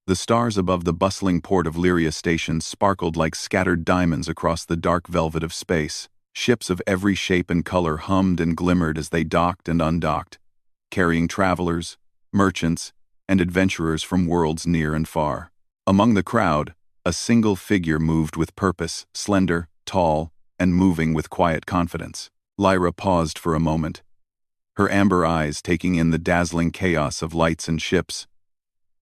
The stars above the bustling port of Lyria Station sparkled like scattered diamonds across the dark velvet of space. Ships of every shape and color hummed and glimmered as they docked and undocked, carrying travelers, merchants, and adventurers from worlds near and far. Among the crowd, a single figure moved with purpose, slender, tall, and moving with quiet confidence. Lyra paused for a moment, her amber eyes taking in the dazzling chaos of lights and ships.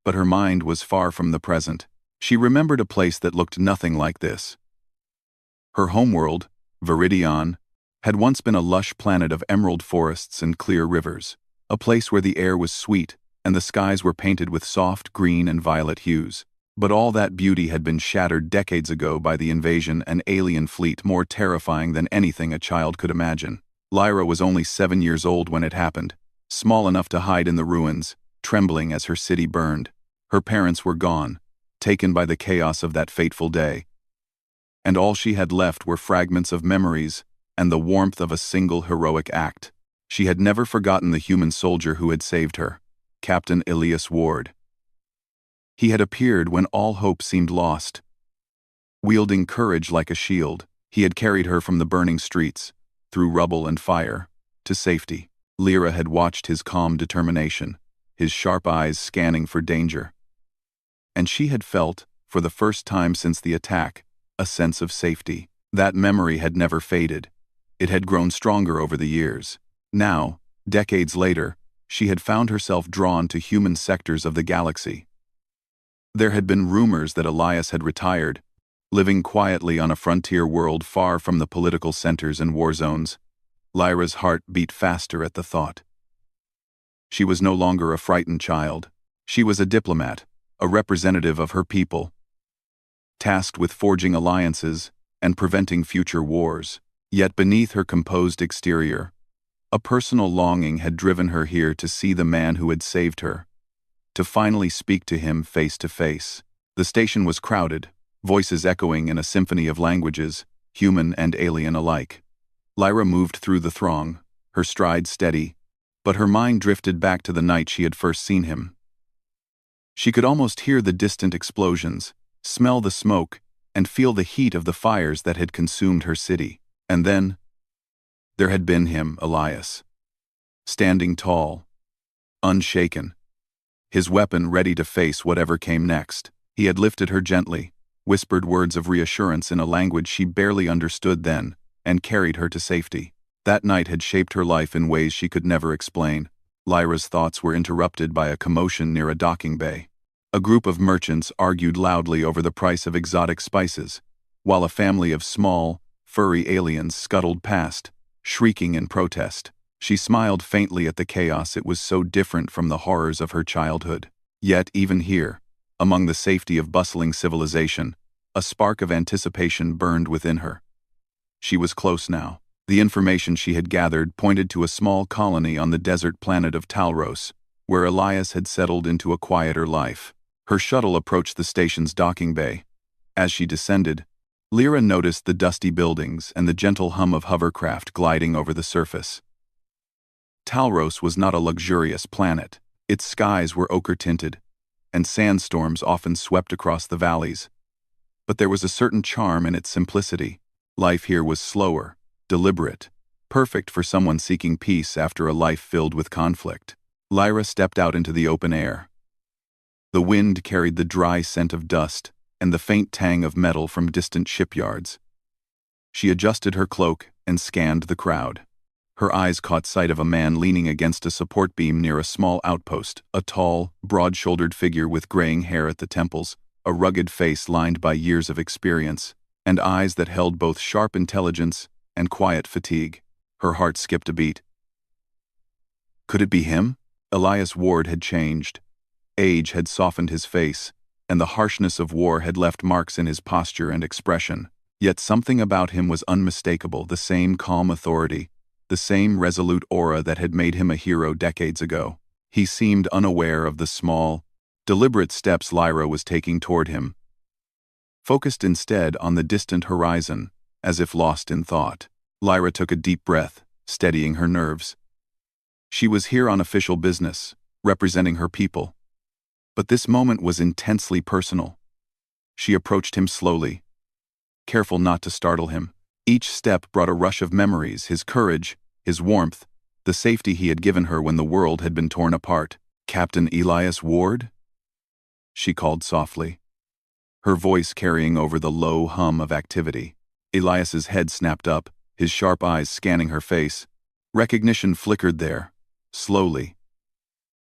But her mind was far from the present. She remembered a place that looked nothing like this. Her homeworld, Viridion, had once been a lush planet of emerald forests and clear rivers, a place where the air was sweet and the skies were painted with soft green and violet hues. But all that beauty had been shattered decades ago by the invasion and alien fleet more terrifying than anything a child could imagine. Lyra was only 7 years old when it happened, small enough to hide in the ruins, trembling as her city burned. Her parents were gone, taken by the chaos of that fateful day. And all she had left were fragments of memories and the warmth of a single heroic act. She had never forgotten the human soldier who had saved her, Captain Elias Ward. He had appeared when all hope seemed lost. Wielding courage like a shield, he had carried her from the burning streets, through rubble and fire, to safety. Lyra had watched his calm determination, his sharp eyes scanning for danger. And she had felt, for the first time since the attack, a sense of safety. That memory had never faded. It had grown stronger over the years. Now, decades later, she had found herself drawn to human sectors of the galaxy. There had been rumors that Elias had retired, living quietly on a frontier world far from the political centers and war zones. Lyra's heart beat faster at the thought. She was no longer a frightened child. She was a diplomat, a representative of her people, tasked with forging alliances and preventing future wars. Yet beneath her composed exterior, a personal longing had driven her here to see the man who had saved her, to finally speak to him face to face. The station was crowded, voices echoing in a symphony of languages, human and alien alike. Lyra moved through the throng, her stride steady, but her mind drifted back to the night she had first seen him. She could almost hear the distant explosions, smell the smoke, and feel the heat of the fires that had consumed her city. And then, there had been him, Elias, standing tall, unshaken, his weapon ready to face whatever came next. He had lifted her gently, whispered words of reassurance in a language she barely understood then, and carried her to safety. That night had shaped her life in ways she could never explain. Lyra's thoughts were interrupted by a commotion near a docking bay. A group of merchants argued loudly over the price of exotic spices, while a family of small, furry aliens scuttled past, shrieking in protest. She smiled faintly at the chaos. It was so different from the horrors of her childhood. Yet even here, among the safety of bustling civilization, a spark of anticipation burned within her. She was close now. The information she had gathered pointed to a small colony on the desert planet of Talros, where Elias had settled into a quieter life. Her shuttle approached the station's docking bay. As she descended, Lyra noticed the dusty buildings and the gentle hum of hovercraft gliding over the surface. Talros was not a luxurious planet. Its skies were ochre-tinted, and sandstorms often swept across the valleys. But there was a certain charm in its simplicity. Life here was slower, deliberate, perfect for someone seeking peace after a life filled with conflict. Lyra stepped out into the open air. The wind carried the dry scent of dust and the faint tang of metal from distant shipyards. She adjusted her cloak and scanned the crowd. Her eyes caught sight of a man leaning against a support beam near a small outpost, a tall, broad-shouldered figure with graying hair at the temples, a rugged face lined by years of experience, and eyes that held both sharp intelligence and quiet fatigue. Her heart skipped a beat. Could it be him? Elias Ward had changed. Age had softened his face, and the harshness of war had left marks in his posture and expression. Yet something about him was unmistakable, the same calm authority, the same resolute aura that had made him a hero decades ago. He seemed unaware of the small, deliberate steps Lyra was taking toward him, focused instead on the distant horizon, as if lost in thought. Lyra took a deep breath, steadying her nerves. She was here on official business, representing her people. But this moment was intensely personal. She approached him slowly, careful not to startle him. Each step brought a rush of memories, his courage, his warmth, the safety he had given her when the world had been torn apart. "Captain Elias Ward?" she called softly, her voice carrying over the low hum of activity. Elias's head snapped up, his sharp eyes scanning her face. Recognition flickered there, slowly,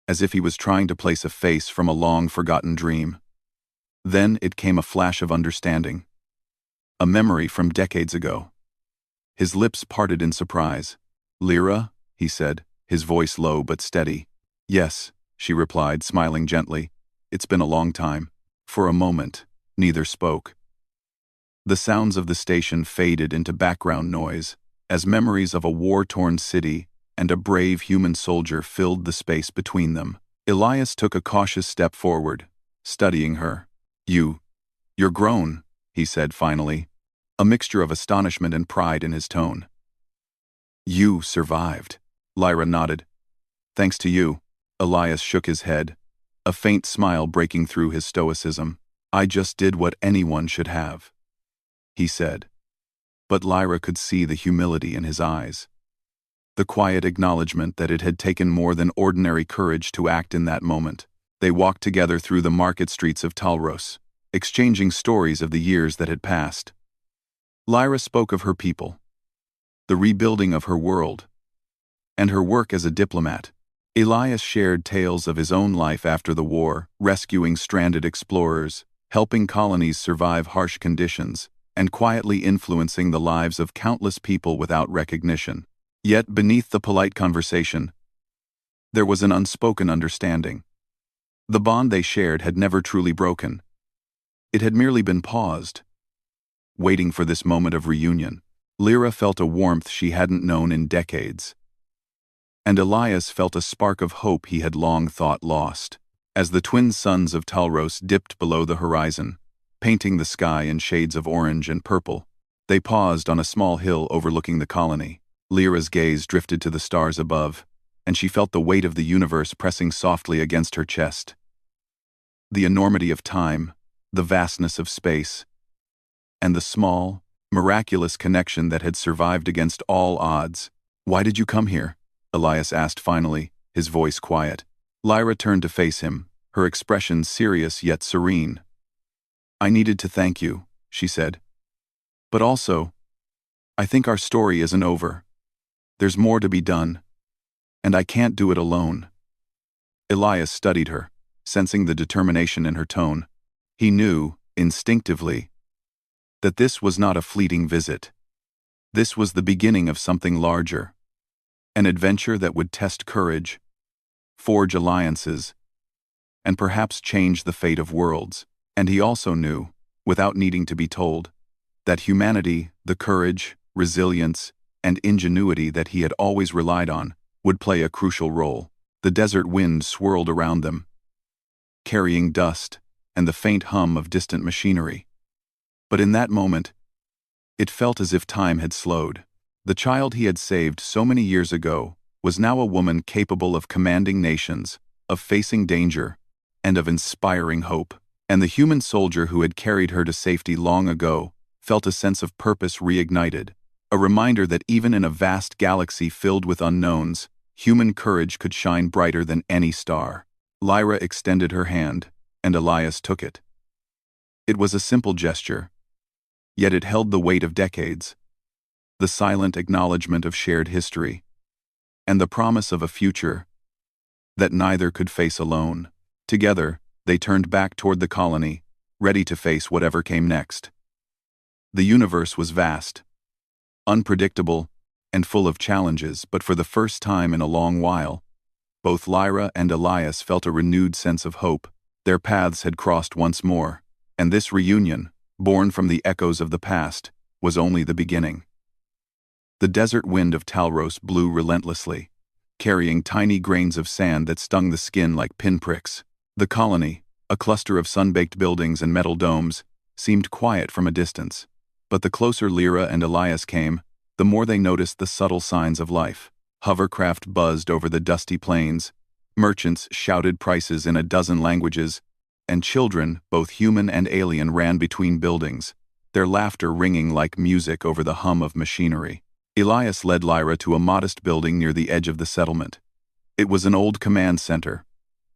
as if he was trying to place a face from a long-forgotten dream. Then it came a flash of understanding. A memory from decades ago. His lips parted in surprise. "Lyra?" he said, his voice low but steady. "Yes," she replied, smiling gently. "It's been a long time." For a moment, neither spoke. The sounds of the station faded into background noise, as memories of a war-torn city and a brave human soldier filled the space between them. Elias took a cautious step forward, studying her. You're grown," he said finally, a mixture of astonishment and pride in his tone. "You survived," Lyra nodded. "Thanks to you." Elias shook his head, a faint smile breaking through his stoicism. "I just did what anyone should have," he said. But Lyra could see the humility in his eyes, the quiet acknowledgement that it had taken more than ordinary courage to act in that moment. They walked together through the market streets of Talros, exchanging stories of the years that had passed. Lyra spoke of her people, the rebuilding of her world, and her work as a diplomat. Elias shared tales of his own life after the war, rescuing stranded explorers, helping colonies survive harsh conditions, and quietly influencing the lives of countless people without recognition. Yet beneath the polite conversation, there was an unspoken understanding. The bond they shared had never truly broken. It had merely been paused, waiting for this moment of reunion. Lyra felt a warmth she hadn't known in decades, and Elias felt a spark of hope he had long thought lost. As the twin suns of Talros dipped below the horizon, painting the sky in shades of orange and purple, they paused on a small hill overlooking the colony. Lyra's gaze drifted to the stars above, and she felt the weight of the universe pressing softly against her chest. The enormity of time, the vastness of space, and the small, miraculous connection that had survived against all odds. "Why did you come here?" Elias asked finally, his voice quiet. Lyra turned to face him, her expression serious yet serene. "I needed to thank you," she said. "But also, I think our story isn't over. There's more to be done, and I can't do it alone." Elias studied her, sensing the determination in her tone. He knew, instinctively, that this was not a fleeting visit. This was the beginning of something larger, an adventure that would test courage, forge alliances, and perhaps change the fate of worlds. And he also knew, without needing to be told, that humanity, the courage, resilience, and ingenuity that he had always relied on, would play a crucial role. The desert wind swirled around them, carrying dust and the faint hum of distant machinery. But in that moment, it felt as if time had slowed. The child he had saved so many years ago was now a woman capable of commanding nations, of facing danger, and of inspiring hope. And the human soldier who had carried her to safety long ago felt a sense of purpose reignited, a reminder that even in a vast galaxy filled with unknowns, human courage could shine brighter than any star. Lyra extended her hand, and Elias took it. It was a simple gesture, yet it held the weight of decades, the silent acknowledgement of shared history, and the promise of a future that neither could face alone. Together, they turned back toward the colony, ready to face whatever came next. The universe was vast, unpredictable, and full of challenges, but for the first time in a long while, both Lyra and Elias felt a renewed sense of hope. Their paths had crossed once more, and this reunion, born from the echoes of the past, was only the beginning. The desert wind of Talros blew relentlessly, carrying tiny grains of sand that stung the skin like pinpricks. The colony, a cluster of sun-baked buildings and metal domes, seemed quiet from a distance. But the closer Lyra and Elias came, the more they noticed the subtle signs of life. Hovercraft buzzed over the dusty plains, Merchants shouted prices in a dozen languages, and children, both human and alien, ran between buildings, their laughter ringing like music over the hum of machinery. Elias led Lyra to a modest building near the edge of the settlement. It was an old command center,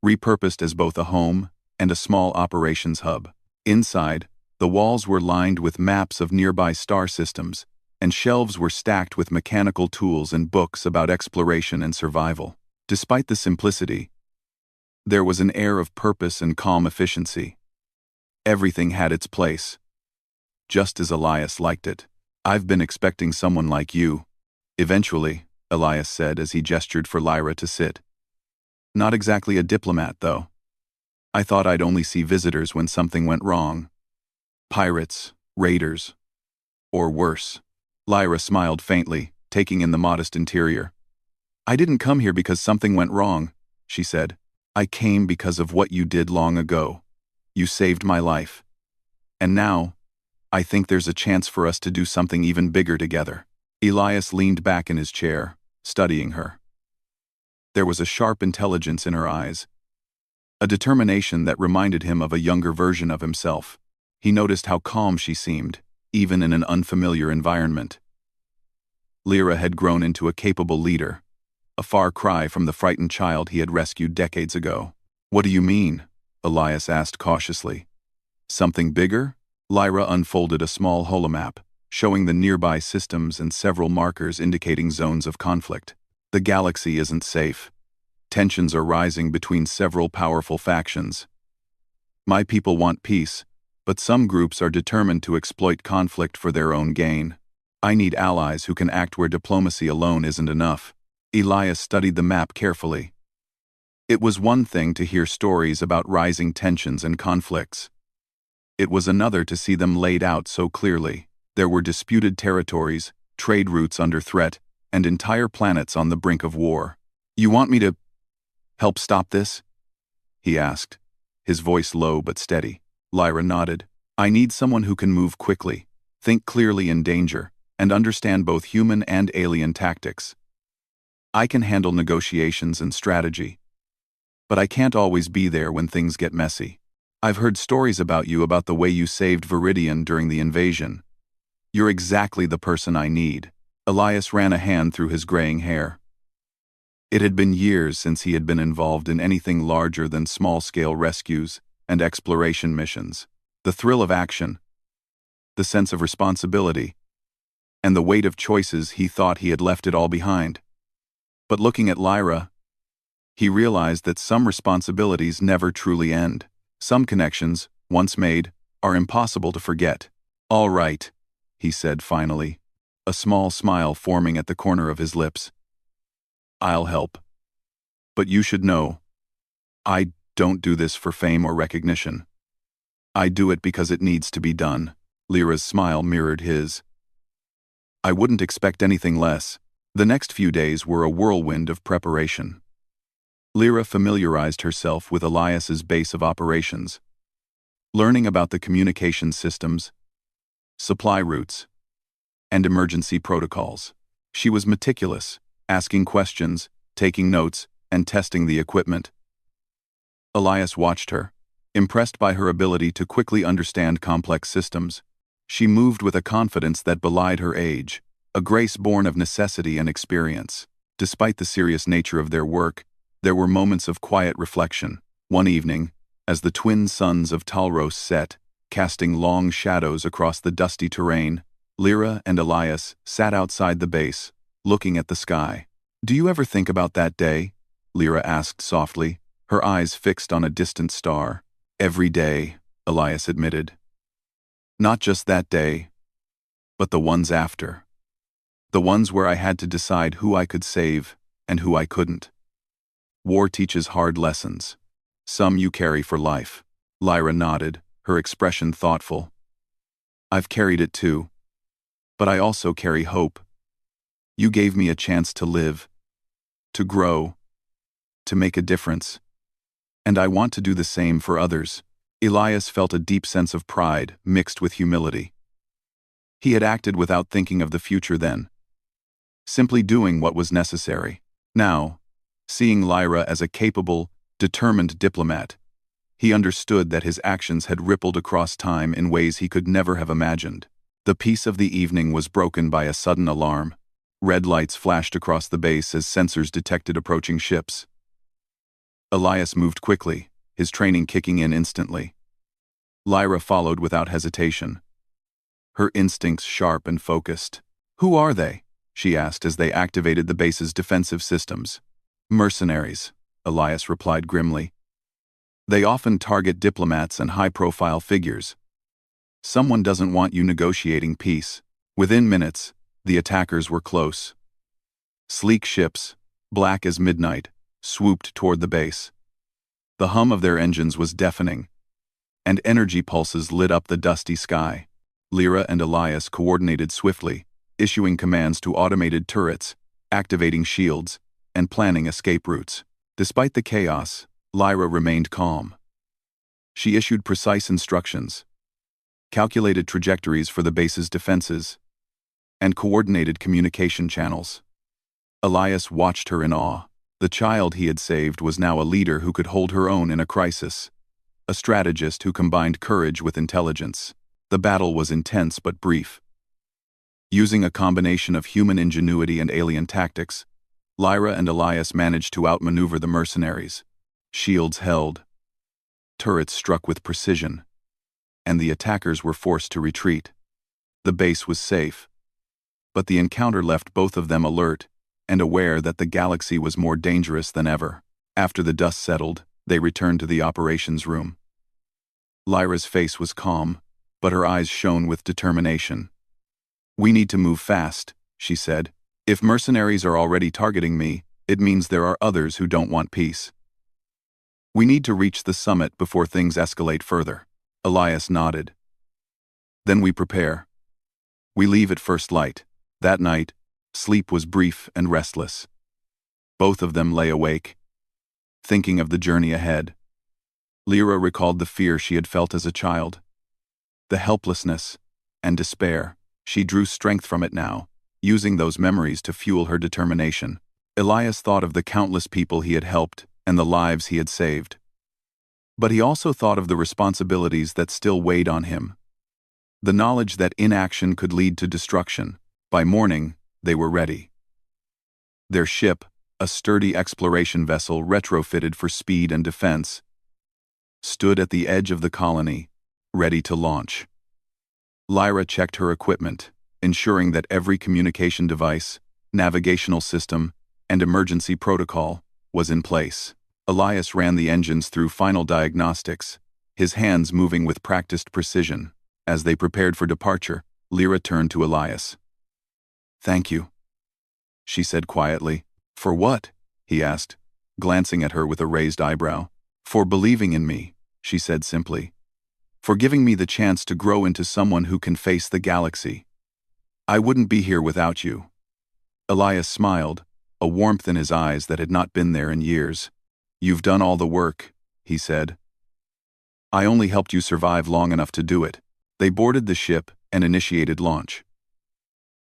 repurposed as both a home and a small operations hub. Inside, the walls were lined with maps of nearby star systems, and shelves were stacked with mechanical tools and books about exploration and survival. Despite the simplicity, there was an air of purpose and calm efficiency. Everything had its place, just as Elias liked it. "I've been expecting someone like you." "Eventually," Elias said as he gestured for Lyra to sit. "Not exactly a diplomat, though. I thought I'd only see visitors when something went wrong. Pirates, raiders, or worse." Lyra smiled faintly, taking in the modest interior. "I didn't come here because something went wrong," she said. "I came because of what you did long ago. You saved my life. And now, I think there's a chance for us to do something even bigger together." Elias leaned back in his chair, studying her. There was a sharp intelligence in her eyes, a determination that reminded him of a younger version of himself. He noticed how calm she seemed, even in an unfamiliar environment. Lyra had grown into a capable leader, a far cry from the frightened child he had rescued decades ago. "What do you mean?" Elias asked cautiously. "Something bigger?" Lyra unfolded a small holomap, showing the nearby systems and several markers indicating zones of conflict. "The galaxy isn't safe. Tensions are rising between several powerful factions. My people want peace, but some groups are determined to exploit conflict for their own gain. I need allies who can act where diplomacy alone isn't enough." Elias studied the map carefully. It was one thing to hear stories about rising tensions and conflicts. It was another to see them laid out so clearly. There were disputed territories, trade routes under threat, and entire planets on the brink of war. "You want me to help stop this?" he asked, his voice low but steady. Lyra nodded. "I need someone who can move quickly, think clearly in danger, and understand both human and alien tactics. I can handle negotiations and strategy, but I can't always be there when things get messy. I've heard stories about you, about the way you saved Viridian during the invasion. You're exactly the person I need." Elias ran a hand through his graying hair. It had been years since he had been involved in anything larger than small-scale rescues and exploration missions. The thrill of action, the sense of responsibility, and the weight of choices, he thought he had left it all behind. But looking at Lyra, he realized that some responsibilities never truly end. Some connections, once made, are impossible to forget. "All right," he said finally, a small smile forming at the corner of his lips. "I'll help. But you should know, I don't do this for fame or recognition. I do it because it needs to be done." Lyra's smile mirrored his. "I wouldn't expect anything less." The next few days were a whirlwind of preparation. Lyra familiarized herself with Elias's base of operations, learning about the communication systems, supply routes, and emergency protocols. She was meticulous, asking questions, taking notes, and testing the equipment. Elias watched her, impressed by her ability to quickly understand complex systems. She moved with a confidence that belied her age, a grace born of necessity and experience. Despite the serious nature of their work, there were moments of quiet reflection. One evening, as the twin suns of Talros set, casting long shadows across the dusty terrain, Lyra and Elias sat outside the base, looking at the sky. "Do you ever think about that day?" Lyra asked softly, her eyes fixed on a distant star. "Every day," Elias admitted. "Not just that day, but the ones after. The ones where I had to decide who I could save and who I couldn't. War teaches hard lessons. Some you carry for life." Lyra nodded, her expression thoughtful. "I've carried it too. But I also carry hope. You gave me a chance to live, to grow, to make a difference. And I want to do the same for others." Elias felt a deep sense of pride mixed with humility. He had acted without thinking of the future then, simply doing what was necessary. Now, seeing Lyra as a capable, determined diplomat. He understood that his actions had rippled across time in ways he could never have imagined. The peace of the evening was broken by a sudden alarm. Red lights flashed across the base as sensors detected approaching ships. Elias moved quickly, his training kicking in instantly. Lyra followed without hesitation, her instincts sharp and focused. "Who are they?" she asked as they activated the base's defensive systems. "Mercenaries," Elias replied grimly. "They often target diplomats and high-profile figures. Someone doesn't want you negotiating peace." Within minutes, the attackers were close. Sleek ships, black as midnight, swooped toward the base. The hum of their engines was deafening, and energy pulses lit up the dusty sky. Lyra and Elias coordinated swiftly, issuing commands to automated turrets, activating shields, and planning escape routes. Despite the chaos, Lyra remained calm. She issued precise instructions, calculated trajectories for the base's defenses, and coordinated communication channels. Elias watched her in awe. The child he had saved was now a leader who could hold her own in a crisis, a strategist who combined courage with intelligence. The battle was intense but brief. Using a combination of human ingenuity and alien tactics, Lyra and Elias managed to outmaneuver the mercenaries. Shields held, turrets struck with precision, and the attackers were forced to retreat. The base was safe, but the encounter left both of them alert and aware that the galaxy was more dangerous than ever. After the dust settled, they returned to the operations room. Lyra's face was calm, but her eyes shone with determination. "We need to move fast," she said. "If mercenaries are already targeting me, it means there are others who don't want peace. We need to reach the summit before things escalate further." Elias nodded. "Then we prepare. We leave at first light." That night, sleep was brief and restless. Both of them lay awake, thinking of the journey ahead. Lyra recalled the fear she had felt as a child, the helplessness and despair. She drew strength from it now, using those memories to fuel her determination. Elias thought of the countless people he had helped and the lives he had saved. But he also thought of the responsibilities that still weighed on him, the knowledge that inaction could lead to destruction. By morning, they were ready. Their ship, a sturdy exploration vessel retrofitted for speed and defense, stood at the edge of the colony, ready to launch. Lyra checked her equipment, ensuring that every communication device, navigational system, and emergency protocol was in place. Elias ran the engines through final diagnostics, his hands moving with practiced precision. As they prepared for departure, Lyra turned to Elias. "Thank you," she said quietly. "For what?" he asked, glancing at her with a raised eyebrow. "For believing in me," she said simply. "For giving me the chance to grow into someone who can face the galaxy. I wouldn't be here without you." Elias smiled, a warmth in his eyes that had not been there in years. "You've done all the work," he said. "I only helped you survive long enough to do it." They boarded the ship and initiated launch.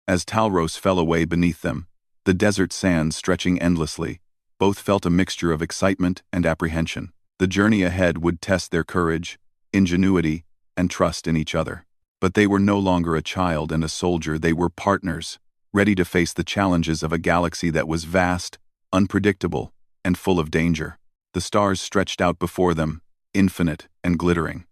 As Talros fell away beneath them, the desert sands stretching endlessly, both felt a mixture of excitement and apprehension. The journey ahead would test their courage, ingenuity, and trust in each other. But they were no longer a child and a soldier, they were partners, ready to face the challenges of a galaxy that was vast, unpredictable, and full of danger. The stars stretched out before them, infinite and glittering.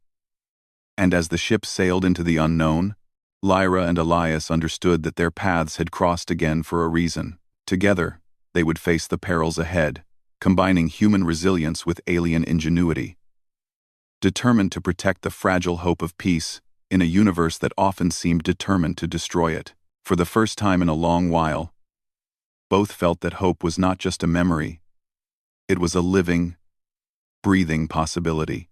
And as the ship sailed into the unknown, Lyra and Elias understood that their paths had crossed again for a reason. Together, they would face the perils ahead, combining human resilience with alien ingenuity. Determined to protect the fragile hope of peace in a universe that often seemed determined to destroy it. For the first time in a long while, both felt that hope was not just a memory. It was a living, breathing possibility.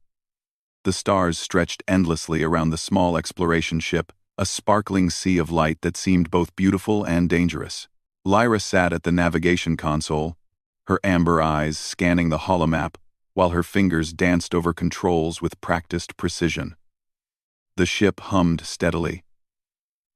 The stars stretched endlessly around the small exploration ship, a sparkling sea of light that seemed both beautiful and dangerous. Lyra sat at the navigation console, her amber eyes scanning the holomap, while her fingers danced over controls with practiced precision. The ship hummed steadily,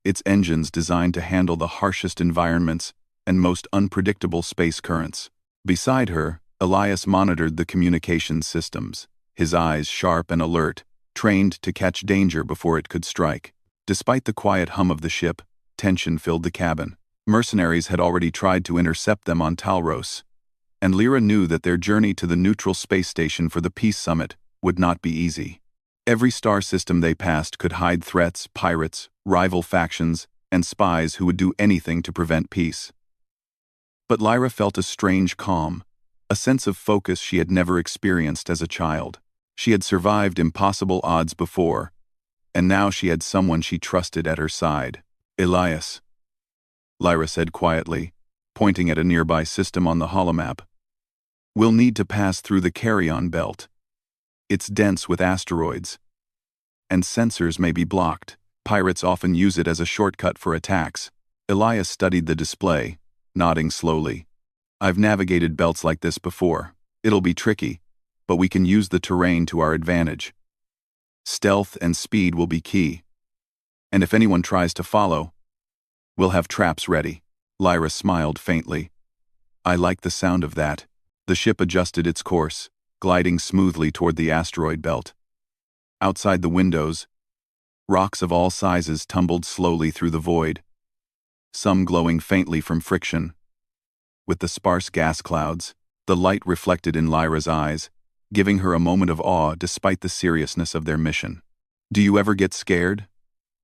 its engines designed to handle the harshest environments and most unpredictable space currents. Beside her, Elias monitored the communications systems, his eyes sharp and alert, trained to catch danger before it could strike. Despite the quiet hum of the ship, tension filled the cabin. Mercenaries had already tried to intercept them on Talros, and Lyra knew that their journey to the neutral space station for the Peace Summit would not be easy. Every star system they passed could hide threats, pirates, rival factions, and spies who would do anything to prevent peace. But Lyra felt a strange calm, a sense of focus she had never experienced as a child. She had survived impossible odds before, and now she had someone she trusted at her side. Elias, Lyra said quietly, pointing at a nearby system on the holomap. We'll need to pass through the carry-on belt. It's dense with asteroids, and sensors may be blocked. Pirates often use it as a shortcut for attacks. Elias studied the display, nodding slowly. I've navigated belts like this before. It'll be tricky, but we can use the terrain to our advantage. Stealth and speed will be key. And if anyone tries to follow, we'll have traps ready. Lyra smiled faintly. I like the sound of that. The ship adjusted its course, gliding smoothly toward the asteroid belt. Outside the windows, rocks of all sizes tumbled slowly through the void, some glowing faintly from friction. With the sparse gas clouds, the light reflected in Lyra's eyes, giving her a moment of awe despite the seriousness of their mission. Do you ever get scared?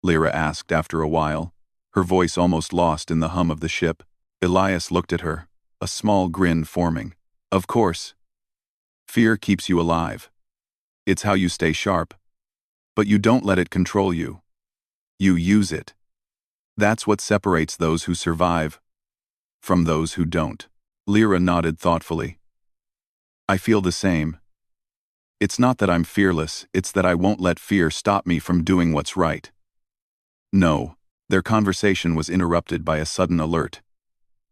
Lyra asked after a while, her voice almost lost in the hum of the ship. Elias looked at her, a small grin forming. Of course. Fear keeps you alive. It's how you stay sharp. But you don't let it control you. You use it. That's what separates those who survive from those who don't. Lyra nodded thoughtfully. I feel the same. It's not that I'm fearless, it's that I won't let fear stop me from doing what's right. No, their conversation was interrupted by a sudden alert.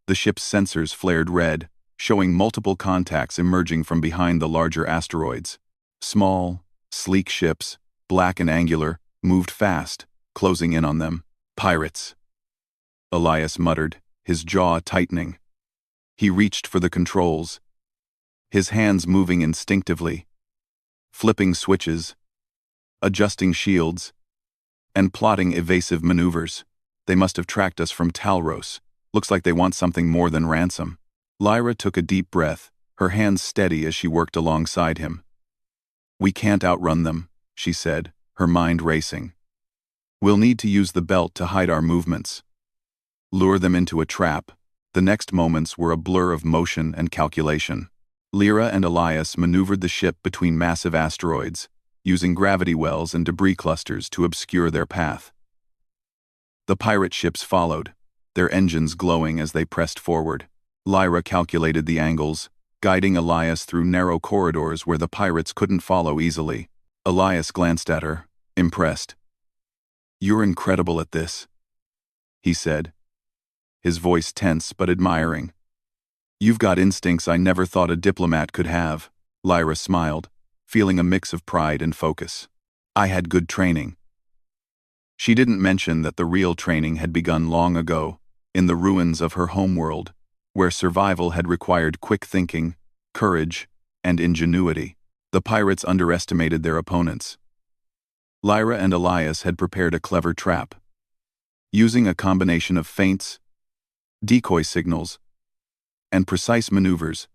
The ship's sensors flared red, showing multiple contacts emerging from behind the larger asteroids. Small, sleek ships, black and angular, moved fast, closing in on them. Pirates. Elias muttered, his jaw tightening. He reached for the controls, his hands moving instinctively, flipping switches, adjusting shields, and plotting evasive maneuvers. They must have tracked us from Talros. Looks like they want something more than ransom. Lyra took a deep breath, her hands steady as she worked alongside him. We can't outrun them, she said, her mind racing. We'll need to use the belt to hide our movements. Lure them into a trap. The next moments were a blur of motion and calculation. Lyra and Elias maneuvered the ship between massive asteroids, using gravity wells and debris clusters to obscure their path. The pirate ships followed, their engines glowing as they pressed forward. Lyra calculated the angles, guiding Elias through narrow corridors where the pirates couldn't follow easily. Elias glanced at her, impressed. You're incredible at this, he said, his voice tense but admiring. You've got instincts I never thought a diplomat could have. Lyra smiled, feeling a mix of pride and focus. I had good training. She didn't mention that the real training had begun long ago, in the ruins of her homeworld, where survival had required quick thinking, courage, and ingenuity. The pirates underestimated their opponents. Lyra and Elias had prepared a clever trap. Using a combination of feints, decoy signals, and precise maneuvers,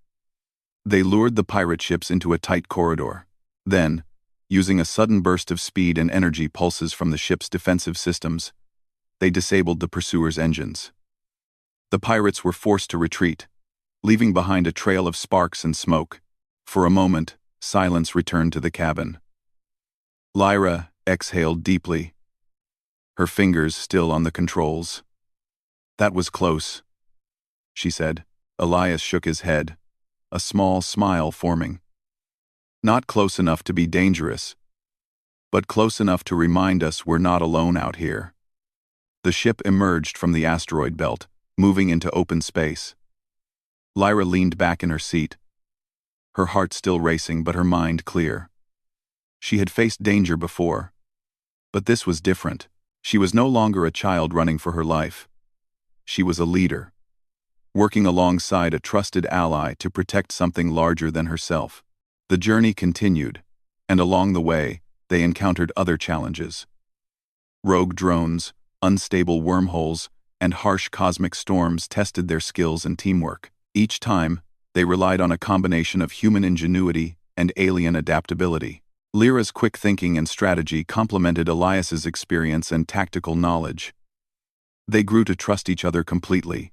they lured the pirate ships into a tight corridor. Then, using a sudden burst of speed and energy pulses from the ship's defensive systems, they disabled the pursuers' engines. The pirates were forced to retreat, leaving behind a trail of sparks and smoke. For a moment, silence returned to the cabin. Lyra exhaled deeply, her fingers still on the controls. That was close, she said. Elias shook his head, a small smile forming. Not close enough to be dangerous, but close enough to remind us we're not alone out here. The ship emerged from the asteroid belt, moving into open space. Lyra leaned back in her seat, her heart still racing but her mind clear. She had faced danger before, but this was different. She was no longer a child running for her life. She was a leader, working alongside a trusted ally to protect something larger than herself. The journey continued, and along the way, they encountered other challenges. Rogue drones, unstable wormholes, and harsh cosmic storms tested their skills and teamwork. Each time, they relied on a combination of human ingenuity and alien adaptability. Lyra's quick thinking and strategy complemented Elias's experience and tactical knowledge. They grew to trust each other completely,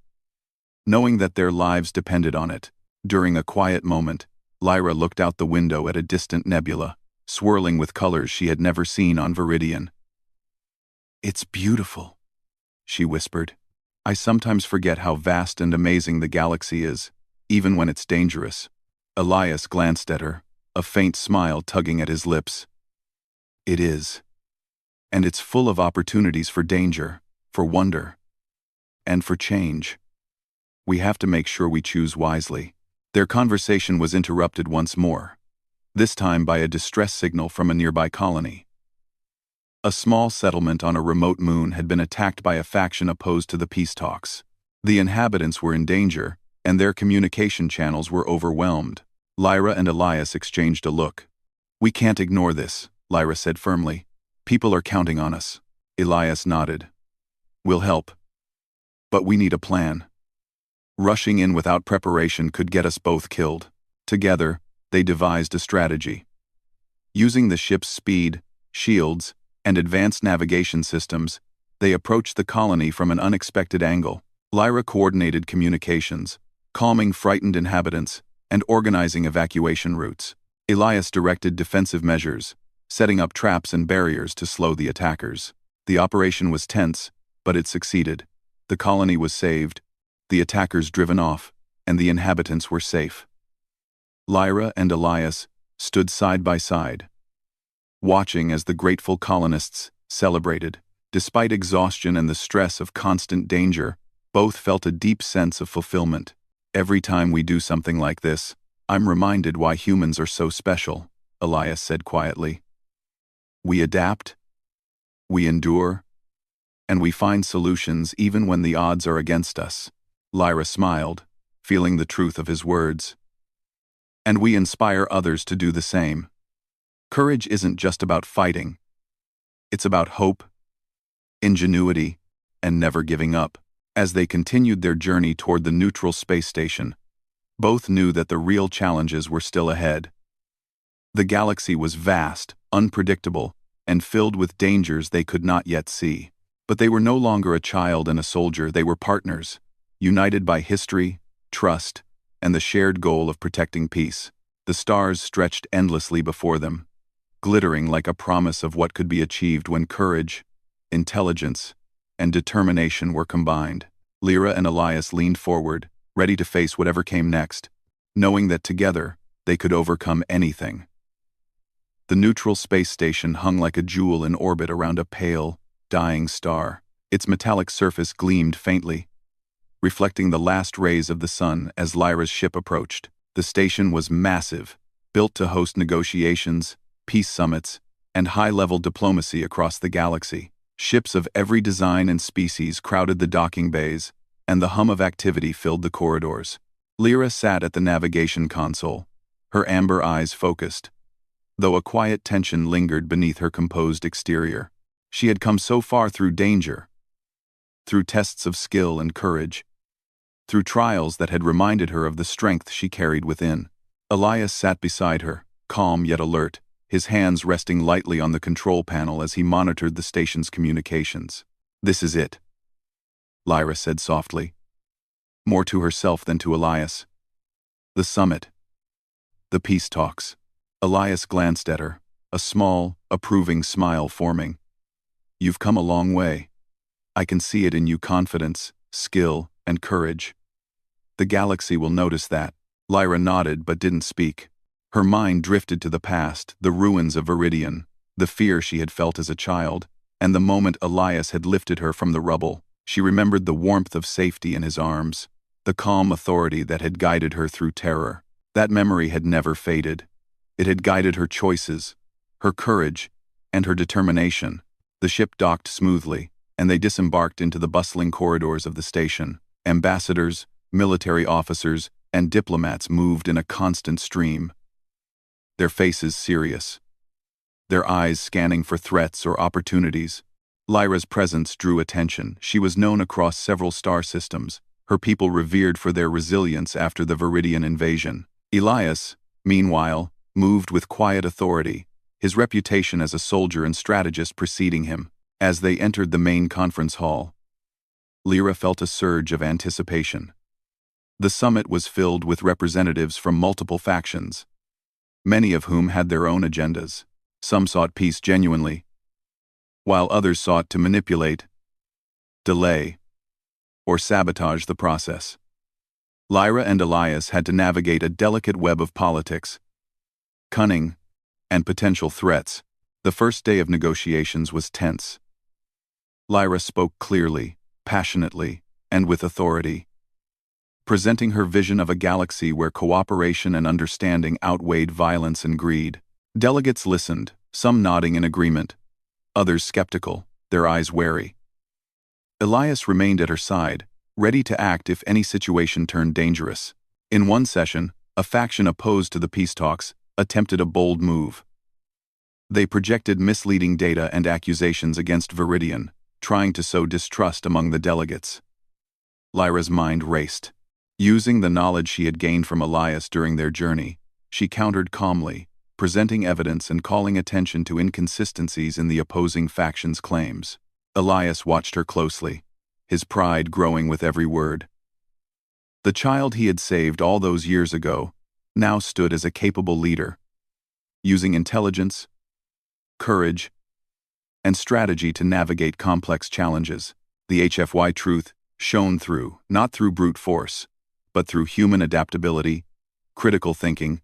knowing that their lives depended on it. During a quiet moment, Lyra looked out the window at a distant nebula, swirling with colors she had never seen on Viridian. "It's beautiful," she whispered. "I sometimes forget how vast and amazing the galaxy is, even when it's dangerous." Elias glanced at her, a faint smile tugging at his lips. "It is. And it's full of opportunities for danger, for wonder, and for change. We have to make sure we choose wisely." Their conversation was interrupted once more, this time by a distress signal from a nearby colony. A small settlement on a remote moon had been attacked by a faction opposed to the peace talks. The inhabitants were in danger, and their communication channels were overwhelmed. Lyra and Elias exchanged a look. "We can't ignore this," Lyra said firmly. "People are counting on us." Elias nodded. "We'll help. But we need a plan. Rushing in without preparation could get us both killed." Together, they devised a strategy. Using the ship's speed, shields, and advanced navigation systems, they approached the colony from an unexpected angle. Lyra coordinated communications, calming frightened inhabitants, and organizing evacuation routes. Elias directed defensive measures, setting up traps and barriers to slow the attackers. The operation was tense, but it succeeded. The colony was saved, the attackers driven off, and the inhabitants were safe. Lyra and Elias stood side by side, watching as the grateful colonists celebrated. Despite exhaustion and the stress of constant danger, both felt a deep sense of fulfillment. "Every time we do something like this, I'm reminded why humans are so special," Elias said quietly. "We adapt, we endure, and we find solutions even when the odds are against us." Lyra smiled, feeling the truth of his words. "And we inspire others to do the same. Courage isn't just about fighting. It's about hope, ingenuity, and never giving up." As they continued their journey toward the neutral space station, both knew that the real challenges were still ahead. The galaxy was vast, unpredictable, and filled with dangers they could not yet see. But they were no longer a child and a soldier, they were partners, united by history, trust, and the shared goal of protecting peace. The stars stretched endlessly before them, glittering like a promise of what could be achieved when courage, intelligence, and determination were combined. Lyra and Elias leaned forward, ready to face whatever came next, knowing that together they could overcome anything. The neutral space station hung like a jewel in orbit around a pale, dying star. Its metallic surface gleamed faintly, reflecting the last rays of the sun as Lyra's ship approached. The station was massive, built to host negotiations, peace summits, and high-level diplomacy across the galaxy. Ships of every design and species crowded the docking bays, and the hum of activity filled the corridors. Lyra sat at the navigation console, her amber eyes focused, though a quiet tension lingered beneath her composed exterior. She had come so far through danger, through tests of skill and courage, through trials that had reminded her of the strength she carried within. Elias sat beside her, calm yet alert, his hands resting lightly on the control panel as he monitored the station's communications. "This is it," Lyra said softly, more to herself than to Elias. "The summit. The peace talks." Elias glanced at her, a small, approving smile forming. "You've come a long way. I can see it in you: confidence, skill, and courage. The galaxy will notice that." Lyra nodded but didn't speak. Her mind drifted to the past, the ruins of Viridian, the fear she had felt as a child, and the moment Elias had lifted her from the rubble. She remembered the warmth of safety in his arms, the calm authority that had guided her through terror. That memory had never faded. It had guided her choices, her courage, and her determination. The ship docked smoothly, and they disembarked into the bustling corridors of the station. Ambassadors, military officers, and diplomats moved in a constant stream, their faces serious, their eyes scanning for threats or opportunities. Lyra's presence drew attention. She was known across several star systems, her people revered for their resilience after the Viridian invasion. Elias, meanwhile, moved with quiet authority, his reputation as a soldier and strategist preceding him. As they entered the main conference hall, Lyra felt a surge of anticipation. The summit was filled with representatives from multiple factions, many of whom had their own agendas. Some sought peace genuinely, while others sought to manipulate, delay, or sabotage the process. Lyra and Elias had to navigate a delicate web of politics, cunning, and potential threats. The first day of negotiations was tense. Lyra spoke clearly, passionately, and with authority, presenting her vision of a galaxy where cooperation and understanding outweighed violence and greed. Delegates listened, some nodding in agreement, others skeptical, their eyes wary. Elias remained at her side, ready to act if any situation turned dangerous. In one session, a faction opposed to the peace talks attempted a bold move. They projected misleading data and accusations against Viridian, trying to sow distrust among the delegates. Lyra's mind raced. Using the knowledge she had gained from Elias during their journey, she countered calmly, presenting evidence and calling attention to inconsistencies in the opposing faction's claims. Elias watched her closely, his pride growing with every word. The child he had saved all those years ago now stood as a capable leader, using intelligence, courage, and strategy to navigate complex challenges. The HFY truth shone through, not through brute force, but through human adaptability, critical thinking,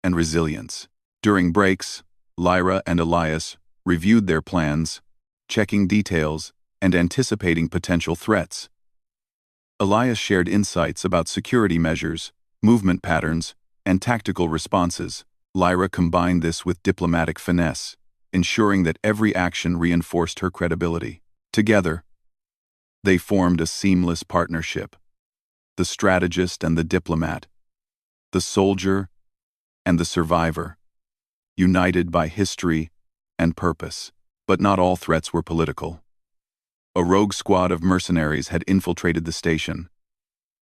and resilience. During breaks, Lyra and Elias reviewed their plans, checking details and anticipating potential threats. Elias shared insights about security measures, movement patterns, and tactical responses. Lyra combined this with diplomatic finesse, ensuring that every action reinforced her credibility. Together, they formed a seamless partnership. The strategist and the diplomat, the soldier and the survivor, united by history and purpose. But not all threats were political. A rogue squad of mercenaries had infiltrated the station,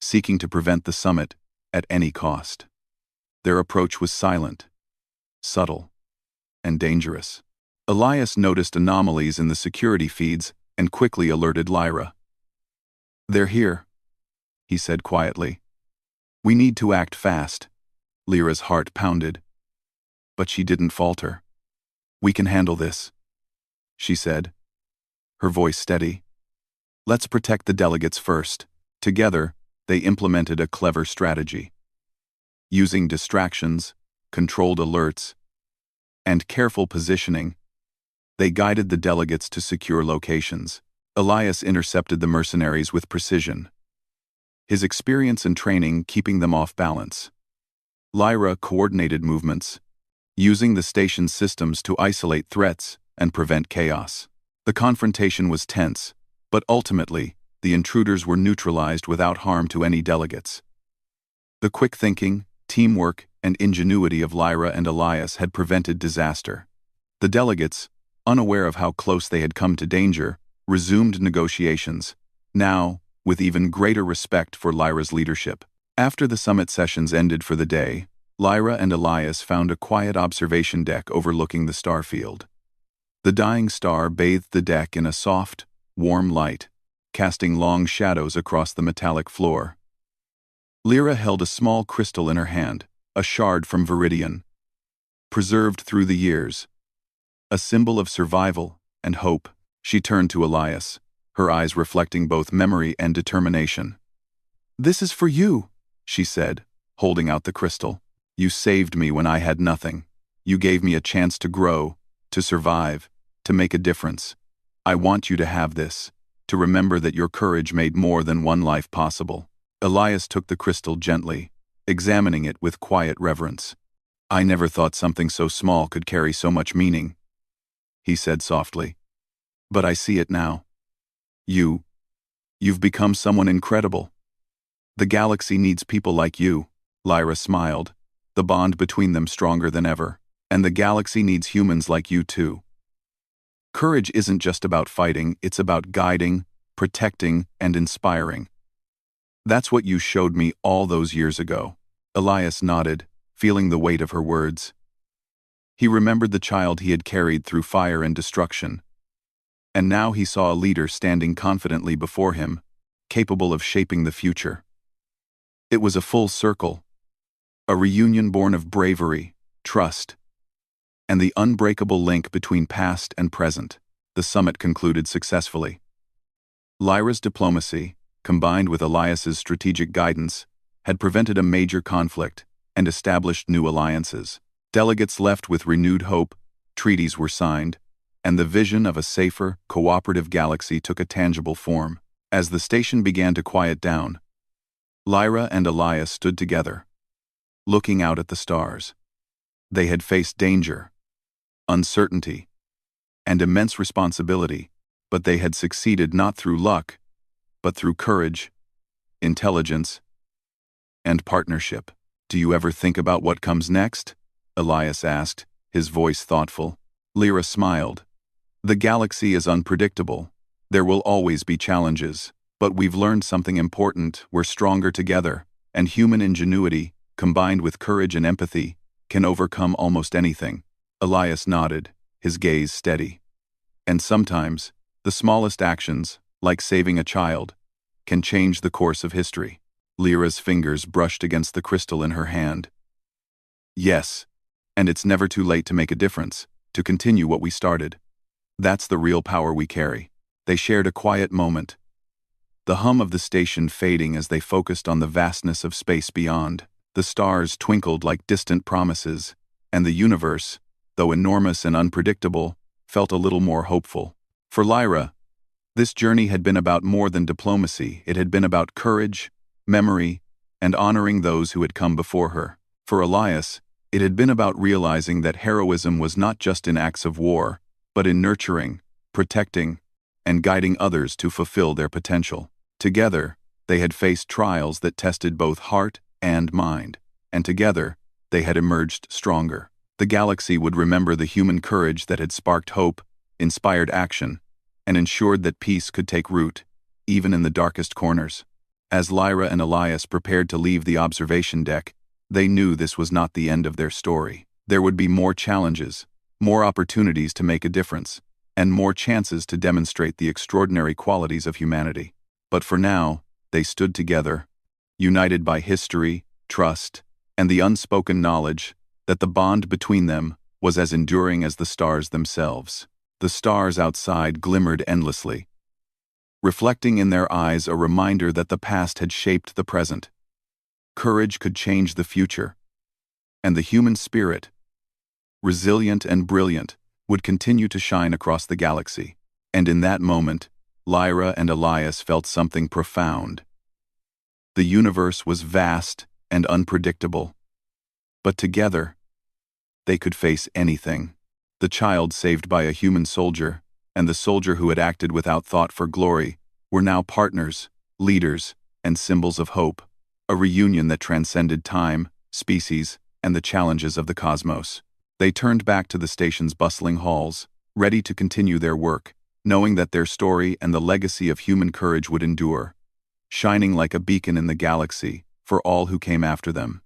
seeking to prevent the summit at any cost. Their approach was silent, subtle, and dangerous. Elias noticed anomalies in the security feeds and quickly alerted Lyra. "They're here," he said quietly. "We need to act fast." Lyra's heart pounded, but she didn't falter. "We can handle this," she said, her voice steady. "Let's protect the delegates first." Together, they implemented a clever strategy. Using distractions, controlled alerts, and careful positioning, they guided the delegates to secure locations. Elias intercepted the mercenaries with precision, his experience and training keeping them off balance. Lyra coordinated movements, using the station's systems to isolate threats and prevent chaos. The confrontation was tense, but ultimately, the intruders were neutralized without harm to any delegates. The quick thinking, teamwork, and ingenuity of Lyra and Elias had prevented disaster. The delegates, unaware of how close they had come to danger, resumed negotiations, now with even greater respect for Lyra's leadership. After the summit sessions ended for the day, Lyra and Elias found a quiet observation deck overlooking the starfield. The dying star bathed the deck in a soft, warm light, casting long shadows across the metallic floor. Lyra held a small crystal in her hand, a shard from Viridian, preserved through the years, a symbol of survival and hope. She turned to Elias, her eyes reflecting both memory and determination. "This is for you," she said, holding out the crystal. "You saved me when I had nothing. You gave me a chance to grow, to survive, to make a difference. I want you to have this, to remember that your courage made more than one life possible." Elias took the crystal gently, examining it with quiet reverence. "I never thought something so small could carry so much meaning," he said softly. "But I see it now. You've become someone incredible." The galaxy needs people like you, Lyra smiled, the bond between them stronger than ever. And the galaxy needs humans like you too. Courage isn't just about fighting, it's about guiding, protecting, and inspiring. That's what you showed me all those years ago. Elias nodded, feeling the weight of her words. He remembered the child he had carried through fire and destruction. And now he saw a leader standing confidently before him, capable of shaping the future. It was a full circle. A reunion born of bravery, trust, and the unbreakable link between past and present. The summit concluded successfully. Lyra's diplomacy, combined with Elias's strategic guidance, had prevented a major conflict and established new alliances. Delegates left with renewed hope, treaties were signed, and the vision of a safer, cooperative galaxy took a tangible form. As the station began to quiet down, Lyra and Elias stood together, looking out at the stars. They had faced danger, uncertainty, and immense responsibility, but they had succeeded not through luck, but through courage, intelligence, and partnership. "Do you ever think about what comes next?" Elias asked, his voice thoughtful. Lyra smiled. "The galaxy is unpredictable. There will always be challenges, but we've learned something important. We're stronger together, and human ingenuity, combined with courage and empathy, can overcome almost anything." Elias nodded, his gaze steady. "And sometimes, the smallest actions, like saving a child, can change the course of history." Lyra's fingers brushed against the crystal in her hand. "Yes, and it's never too late to make a difference, to continue what we started. That's the real power we carry." They shared a quiet moment, the hum of the station fading as they focused on the vastness of space beyond. The stars twinkled like distant promises, and the universe, though enormous and unpredictable, felt a little more hopeful. For Lyra, this journey had been about more than diplomacy. It had been about courage, memory, and honoring those who had come before her. For Elias, it had been about realizing that heroism was not just in acts of war, but in nurturing, protecting, and guiding others to fulfill their potential. Together, they had faced trials that tested both heart and mind, and together, they had emerged stronger. The galaxy would remember the human courage that had sparked hope, inspired action, and ensured that peace could take root, even in the darkest corners. As Lyra and Elias prepared to leave the observation deck, they knew this was not the end of their story. There would be more challenges, more opportunities to make a difference, and more chances to demonstrate the extraordinary qualities of humanity. But for now, they stood together, united by history, trust, and the unspoken knowledge that the bond between them was as enduring as the stars themselves. The stars outside glimmered endlessly, reflecting in their eyes a reminder that the past had shaped the present. Courage could change the future, and the human spirit, resilient and brilliant, would continue to shine across the galaxy. And in that moment, Lyra and Elias felt something profound. The universe was vast and unpredictable, but together, they could face anything. The child saved by a human soldier, and the soldier who had acted without thought for glory, were now partners, leaders, and symbols of hope, a reunion that transcended time, species, and the challenges of the cosmos. They turned back to the station's bustling halls, ready to continue their work, knowing that their story and the legacy of human courage would endure, shining like a beacon in the galaxy for all who came after them.